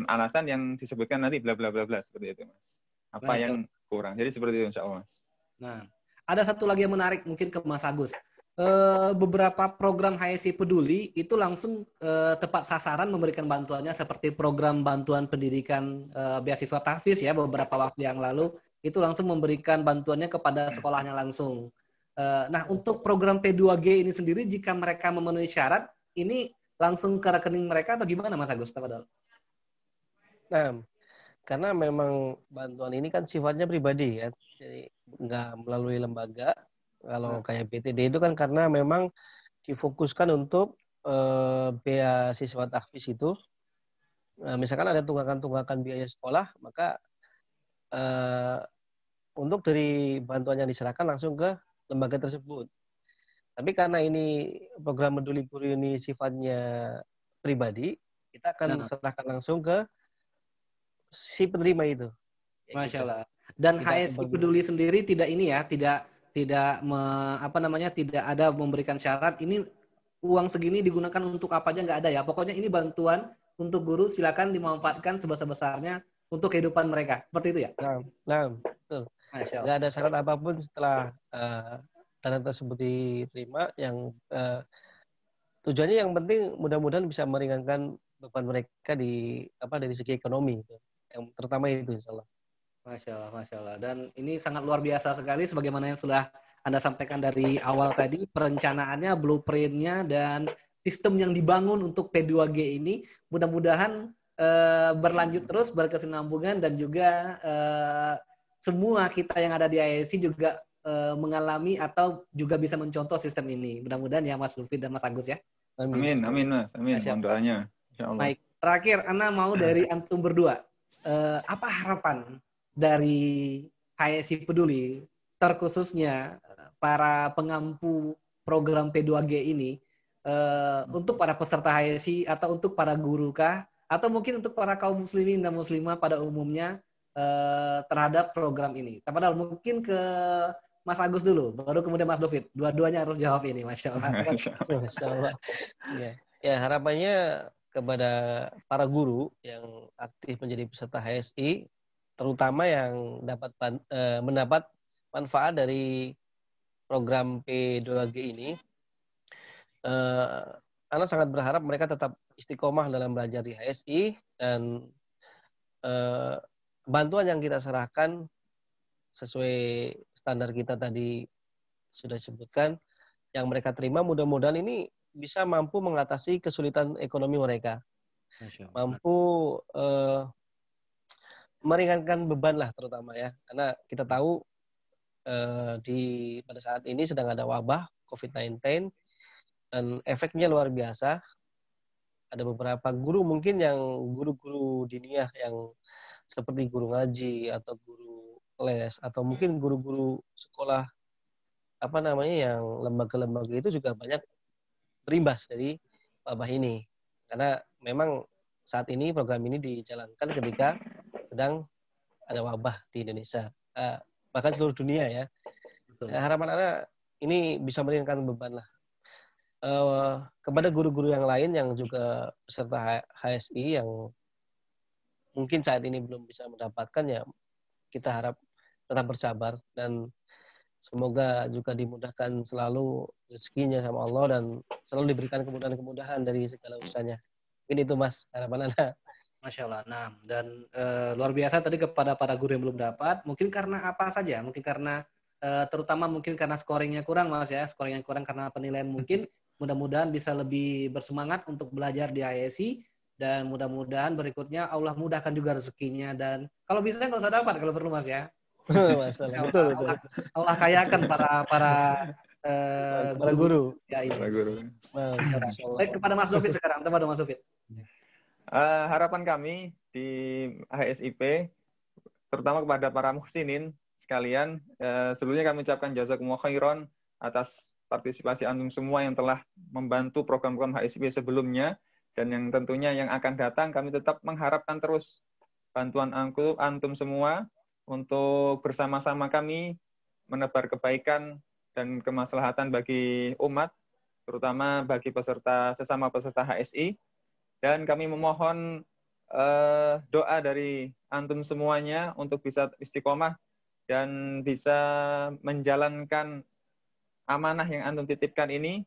alasan yang disebutkan nanti bla bla bla bla seperti itu Mas. Apa yang kurang? Jadi seperti itu Insya Allah Mas. Nah, ada satu lagi yang menarik mungkin ke Mas Agus. Beberapa program HSI Peduli itu langsung tepat sasaran memberikan bantuannya seperti program bantuan pendidikan beasiswa tahfiz ya beberapa waktu yang lalu itu langsung memberikan bantuannya kepada sekolahnya langsung. Nah, untuk program P2G ini sendiri, jika mereka memenuhi syarat, ini langsung ke rekening mereka atau gimana, Mas Agus? Nah, karena memang bantuan ini kan sifatnya pribadi ya, jadi nggak melalui lembaga. Kalau kayak PTD itu kan karena memang difokuskan untuk beasiswa tahfiz itu. Misalkan ada tunggakan-tunggakan biaya sekolah, maka untuk dari bantuan yang diserahkan langsung ke lembaga tersebut. Tapi karena ini program Peduli Guru ini sifatnya pribadi, kita akan serahkan langsung ke si penerima itu. Masya Allah. Dan HSI Peduli sendiri tidak ini ya, tidak ada memberikan syarat. Ini uang segini digunakan untuk apa aja nggak ada ya. Pokoknya ini bantuan untuk guru, silakan dimanfaatkan sebesar-besarnya untuk kehidupan mereka. Seperti itu ya? Betul. Masya Nggak Allah. ada syarat apapun setelah dana tersebut diterima yang tujuannya yang penting mudah-mudahan bisa meringankan beban mereka dari segi ekonomi gitu. Yang terutama itu insya Allah. Masya Allah, Masya Allah. Dan ini sangat luar biasa sekali sebagaimana yang sudah Anda sampaikan dari awal tadi, perencanaannya, blueprint-nya, dan sistem yang dibangun untuk P2G ini mudah-mudahan berlanjut terus, berkesinambungan, dan juga semua kita yang ada di ISC juga mengalami atau juga bisa mencontoh sistem ini. Mudah-mudahan ya Mas Lufi dan Mas Agus ya. Amin, amin Mas, amin. Masya Mohon Allah. doanya. Insya Allah. Baik, terakhir Ana mau dari antum berdua, apa harapan dari HSI Peduli, terkhususnya para pengampu program P2G ini, untuk para peserta HSI atau untuk para guru kah, atau mungkin untuk para kaum muslimin dan muslimah pada umumnya terhadap program ini. Padahal mungkin ke Mas Agus dulu, baru kemudian Mas David. Dua-duanya harus jawab ini, Masya Allah. Masya Allah. Ya, harapannya kepada para guru yang aktif menjadi peserta HSI, terutama yang mendapat manfaat dari program P2G ini, Ana sangat berharap mereka tetap istiqomah dalam belajar di HSI dan bantuan yang kita serahkan sesuai standar kita tadi sudah disebutkan, yang mereka terima mudah-mudahan ini bisa mampu mengatasi kesulitan ekonomi mereka, mampu meringankan beban lah terutama ya, karena kita tahu pada saat ini sedang ada wabah COVID-19 dan efeknya luar biasa. Ada beberapa guru mungkin yang guru-guru diniyah yang seperti guru ngaji atau guru les atau mungkin guru-guru sekolah yang lembaga-lembaga itu juga banyak berimbas dari wabah ini, karena memang saat ini program ini dijalankan ketika sedang ada wabah di Indonesia, bahkan seluruh dunia ya. Harapan Anda ini bisa meringankan beban lah. Kepada guru-guru yang lain yang juga peserta HSI yang mungkin saat ini belum bisa mendapatkan, ya kita harap tetap bersabar dan semoga juga dimudahkan selalu rezekinya sama Allah dan selalu diberikan kemudahan-kemudahan dari segala usahanya. Ini itu Mas harapan Anda. Masya Allah. Nah, dan luar biasa tadi kepada para guru yang belum dapat, mungkin karena apa saja, mungkin karena terutama mungkin karena scoringnya kurang Mas ya, scoringnya kurang karena penilaian mungkin, mudah-mudahan bisa lebih bersemangat untuk belajar di ISI dan mudah-mudahan berikutnya Allah mudahkan juga rezekinya dan kalau bisa nggak usah dapat kalau perlu Mas ya. Masalah. Betul. Allah kayakan para guru. Ya ini. Para guru. Baik, kepada Mas David sekarang, kepada Mas David. Harapan kami di HSIP, terutama kepada para muhsinin sekalian, sebelumnya kami ucapkan jazakumullah khairan atas partisipasi antum semua yang telah membantu program-program HSIP sebelumnya, dan yang tentunya yang akan datang kami tetap mengharapkan terus bantuan antum semua untuk bersama-sama kami menebar kebaikan dan kemaslahatan bagi umat, terutama bagi sesama peserta HSI. Dan kami memohon doa dari antum semuanya untuk bisa istiqomah dan bisa menjalankan amanah yang antum titipkan ini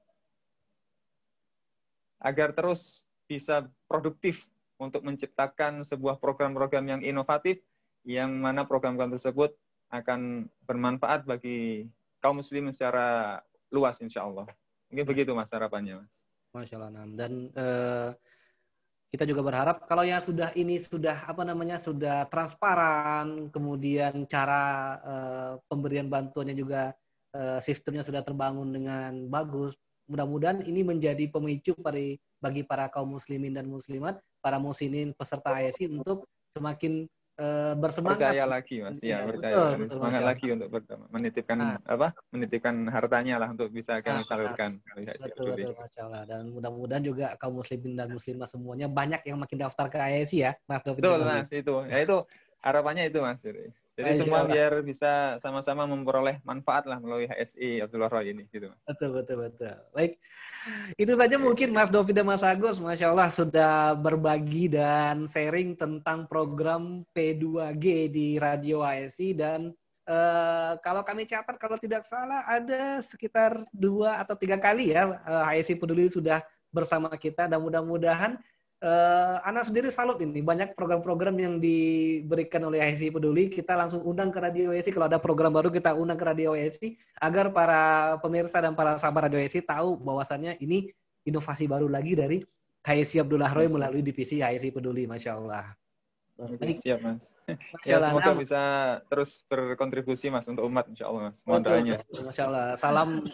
agar terus bisa produktif untuk menciptakan sebuah program-program yang inovatif, yang mana program-program tersebut akan bermanfaat bagi kaum muslimin secara luas insya Allah. Mungkin begitu Mas harapannya Mas. Masya Allah. Dan kita juga berharap kalau yang sudah sudah transparan, kemudian cara pemberian bantuannya juga sistemnya sudah terbangun dengan bagus. Mudah-mudahan ini menjadi pemicu bagi para kaum muslimin dan muslimat, para muhsinin peserta ISI untuk semakin bersemangat. Percaya lagi Mas, ya percaya. Betul, semangat lagi untuk menitipkan hartanya lah untuk bisa kami salurkan. Betul, Masya Allah. Dan mudah-mudahan juga kaum muslimin dan muslimah semuanya banyak yang makin daftar ke ISI ya, Mas David. Betul Mas, itu. Ya itu harapannya itu Mas. Jadi Masya semua Allah. biar bisa sama-sama memperoleh manfaat lah melalui HSI Abdullah Roy ini gitu, Mas. Betul. Baik, itu saja mungkin Mas Dovi dan Mas Agus, Masya Allah sudah berbagi dan sharing tentang program P2G di Radio HSI dan kalau kami catat kalau tidak salah ada sekitar 2 atau 3 kali ya HSI Peduli sudah bersama kita dan mudah-mudahan Ana sendiri salut ini banyak program-program yang diberikan oleh HSI Peduli. Kita langsung undang ke Radio HSI kalau ada program baru kita undang ke Radio HSI agar para pemirsa dan para sahabat Radio HSI tahu bahwasannya ini inovasi baru lagi dari HSI Abdullah Roy melalui divisi HSI Peduli. Masya Allah. Oke, siap, Mas. Masya Ya, Allah. semoga bisa terus berkontribusi, Mas, untuk umat, insya Allah, Mas. Mohon doanya. Masya Allah. Salam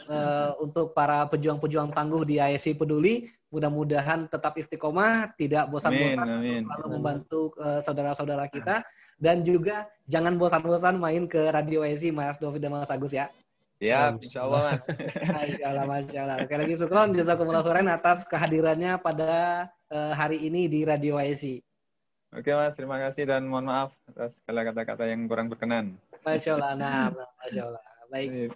untuk para pejuang-pejuang tangguh di HSI Peduli. Mudah-mudahan tetap istiqomah, tidak bosan-bosan Amin. selalu membantu saudara-saudara kita. Dan juga jangan bosan-bosan main ke Radio HSI, Mas Dovi dan Mas Agus ya. Ya, insya Allah, Mas. Masya Allah. Sekali lagi syukron, jazakumullah khairan atas kehadirannya pada hari ini di Radio HSI. Oke, Mas, terima kasih dan mohon maaf atas segala kata-kata yang kurang berkenan. Masya Allah. Nah, Masya Allah. Baik.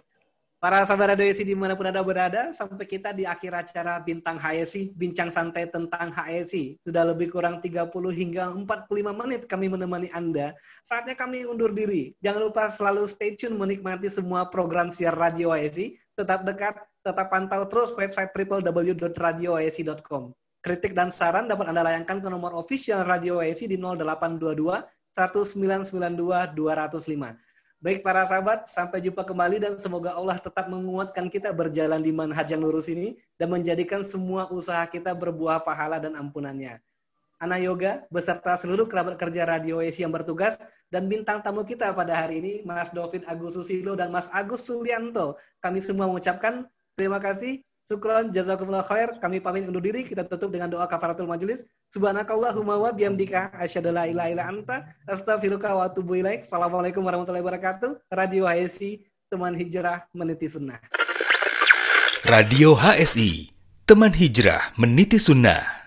Para sahabat Radio HSI dimanapun Anda berada, sampai kita di akhir acara Bintang HSI, bincang santai tentang HSI. Sudah lebih kurang 30 hingga 45 menit kami menemani Anda. Saatnya kami undur diri. Jangan lupa selalu stay tune menikmati semua program siar Radio HSI. Tetap dekat, tetap pantau terus website www.radiohsi.com. Kritik dan saran dapat Anda layangkan ke nomor official Radio HSI di 0822 1992 205. Baik para sahabat, sampai jumpa kembali dan semoga Allah tetap menguatkan kita berjalan di manhaj yang lurus ini dan menjadikan semua usaha kita berbuah pahala dan ampunannya. Ana Yoga beserta seluruh kerabat kerja Radio HSI yang bertugas dan bintang tamu kita pada hari ini Mas David Agus Susilo dan Mas Agus Sulianto. Kami semua mengucapkan terima kasih. Syukron, jazakumullah khair. Kami pamit undur diri. Kita tutup dengan doa kafaratul majelis. Subhanakallahumma wa bihamdika asyhadu la ilaha illa anta astaghfiruka wa atubu ilaik. Assalamualaikum warahmatullahi wabarakatuh. Radio HSI, teman hijrah meniti sunnah. Radio HSI, teman hijrah meniti sunnah.